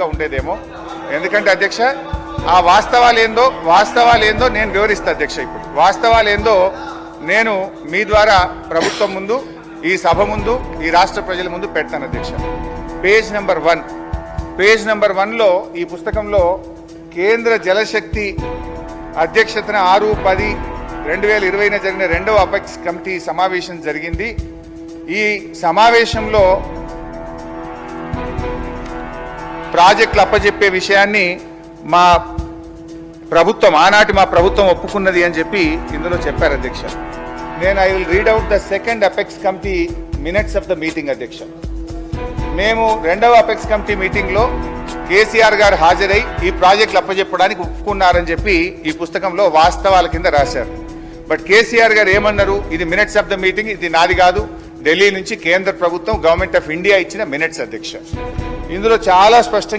మంచిగా ఉండేదేమో. ఎందుకంటే అధ్యక్ష ఆ వాస్తవాలు ఏందో నేను వివరిస్తా అధ్యక్ష. ఇప్పుడు వాస్తవాలు ఏందో నేను మీ ద్వారా ప్రభుత్వం ముందు, ఈ సభ ముందు, ఈ రాష్ట్ర ప్రజల ముందు పెడతాను అధ్యక్ష. పేజ్ నెంబర్ 1లో ఈ పుస్తకంలో కేంద్ర జలశక్తి అధ్యక్షతన 6/10/2020 జరిగిన 2వ అపెక్స్ కమిటీ సమావేశం జరిగింది. ఈ సమావేశంలో ప్రాజెక్టులు అప్పజెప్పే విషయాన్ని ఆనాటి మా ప్రభుత్వం ఒప్పుకున్నది అని చెప్పి ఇందులో చెప్పారు అధ్యక్ష. నేను I will read out the second apex committee minutes of the meeting అధ్యక్ష. మేము 2వ అపెక్స్ కమిటీ మీటింగ్లో కేసీఆర్ గారు హాజరై ఈ ప్రాజెక్టులు అప్పజెప్పడానికి ఒప్పుకున్నారని చెప్పి ఈ పుస్తకంలో వాస్తవాల కింద రాశారు. బట్ కేసీఆర్ గారు ఏమన్నారు, ఇది మినిట్స్ ఆఫ్ ద మీటింగ్, ఇది నాది కాదు, ఢిల్లీ నుంచి కేంద్ర ప్రభుత్వం, గవర్నమెంట్ ఆఫ్ ఇండియా ఇచ్చిన మినిట్స్ అధ్యక్ష. ఇందులో చాలా స్పష్టంగా